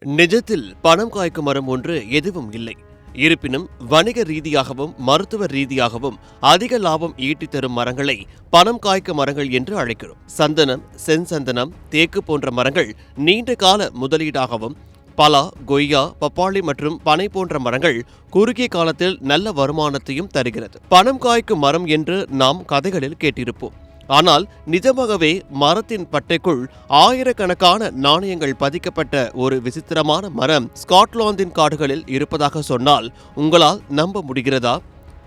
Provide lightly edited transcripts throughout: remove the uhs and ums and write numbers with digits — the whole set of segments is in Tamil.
நிஜத்தில் பணம் காய்க்கும் மரம் ஒன்று எதுவும் இல்லை. இருப்பினும் வணிக ரீதியாகவும் மருத்துவ ரீதியாகவும் அதிக லாபம் ஈட்டித் தரும் மரங்களை பணம் காய்க்கும் மரங்கள் என்று அழைக்கிறோம். சந்தனம், செஞ்சந்தனம், தேக்கு போன்ற மரங்கள் நீண்ட கால முதலீடாகவும், பலா, கொய்யா, பப்பாளி மற்றும் பனை போன்ற மரங்கள் குறுகிய காலத்தில் நல்ல வருமானத்தையும் தருகிறது. பணம் காய்க்கும் மரம் என்று நாம் கதைகளில் கேட்டிருப்போம். ஆனால் நிஜமாகவே மரத்தின் பட்டைக்குள் ஆயிரக்கணக்கான நாணயங்கள் பதிக்கப்பட்ட ஒரு விசித்திரமான மரம் ஸ்காட்லாந்தின் காடுகளில் இருப்பதாக சொன்னால் உங்களால் நம்ப முடிகிறதா?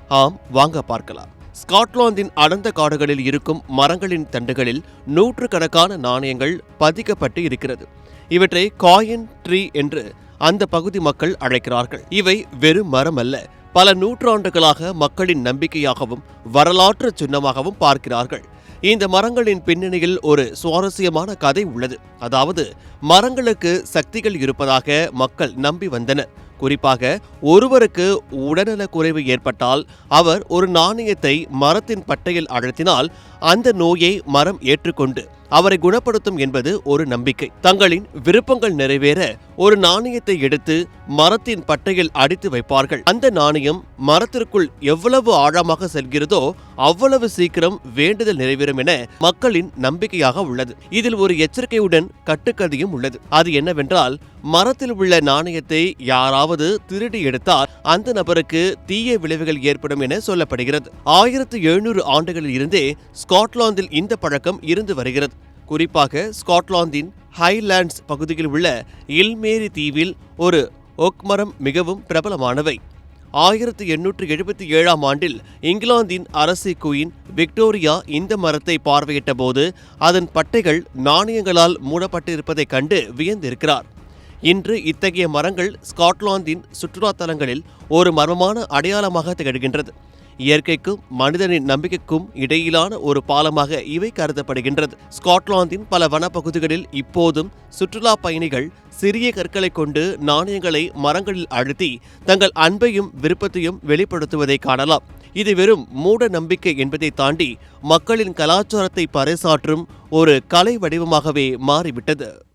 ஆம், வாங்க பார்க்கலாம். ஸ்காட்லாந்தின் அடர்ந்த காடுகளில் இருக்கும் மரங்களின் தண்டுகளில் நூற்றுக்கணக்கான நாணயங்கள் பதிக்கப்பட்டு இருக்கிறது. இவற்றை காயின் ட்ரீ என்று அந்த பகுதி மக்கள் அழைக்கிறார்கள். இவை வெறும் மரம் அல்ல, பல நூற்றாண்டுகளாக மக்களின் நம்பிக்கையாகவும் வரலாற்று சின்னமாகவும் பார்க்கிறார்கள். இந்த மரங்களின் பின்னணியில் ஒரு சுவாரஸ்யமான கதை உள்ளது. அதாவது, மரங்களுக்கு சக்திகள் இருப்பதாக மக்கள் நம்பி வந்தனர். குறிப்பாக ஒருவருக்கு உடல்நலக் குறைவு ஏற்பட்டால் அவர் ஒரு நாணயத்தை மரத்தின் பட்டையில் அழுத்தினால் அந்த நோயை மரம் ஏற்றுக்கொண்டு அவரை குணப்படுத்தும் என்பது ஒரு நம்பிக்கை. தங்களின் விருப்பங்கள் நிறைவேற ஒரு நாணயத்தை எடுத்து மரத்தின் பட்டையில் அடித்து வைப்பார்கள். அந்த நாணயம் மரத்திற்குள் எவ்வளவு ஆழமாக செல்கிறதோ அவ்வளவு சீக்கிரம் வேண்டுதல் நிறைவேறும் என மக்களின் நம்பிக்கையாக உள்ளது. இதில் ஒரு எச்சரிக்கையுடன் கட்டுக்கதையும் உள்ளது. அது என்னவென்றால், மரத்தில் உள்ள நாணயத்தை யாராவது திருடி எடுத்தால் அந்த நபருக்கு தீய விளைவுகள் ஏற்படும் என சொல்லப்படுகிறது. 1700 ஆண்டுகளில் இருந்தே ஸ்காட்லாந்தில் இந்த பழக்கம் இருந்து வருகிறது. குறிப்பாக ஸ்காட்லாந்தின் ஹைலாண்ட்ஸ் பகுதியில் உள்ள இல்மேரி தீவில் ஒரு ஓக் மரம் மிகவும் பிரபலமானவை. 1877ஆம் ஆண்டில் இங்கிலாந்தின் அரசி குயின் விக்டோரியா இந்த மரத்தை பார்வையிட்ட போது அதன் பட்டைகள் நாணயங்களால் மூடப்பட்டிருப்பதைக் கண்டு வியந்திருக்கிறார். இன்று இத்தகைய மரங்கள் ஸ்காட்லாந்தின் சுற்றுலா தலங்களில் ஒரு மர்மமான அடையாளமாக திகழ்கின்றது. இயற்கைக்கும் மனிதனின் நம்பிக்கைக்கும் இடையிலான ஒரு பாலமாக இவை கருதப்படுகின்றது. ஸ்காட்லாந்தின் பல வனப்பகுதிகளில் இப்போதும் சுற்றுலா பயணிகள் சிறிய கற்களை கொண்டு நாணயங்களை மரங்களில் அழுத்தி தங்கள் அன்பையும் விருப்பத்தையும் வெளிப்படுத்துவதை காணலாம். இது வெறும் மூட நம்பிக்கை என்பதை தாண்டி மக்களின் கலாச்சாரத்தை பறைசாற்றும் ஒரு கலை வடிவமாகவே மாறிவிட்டது.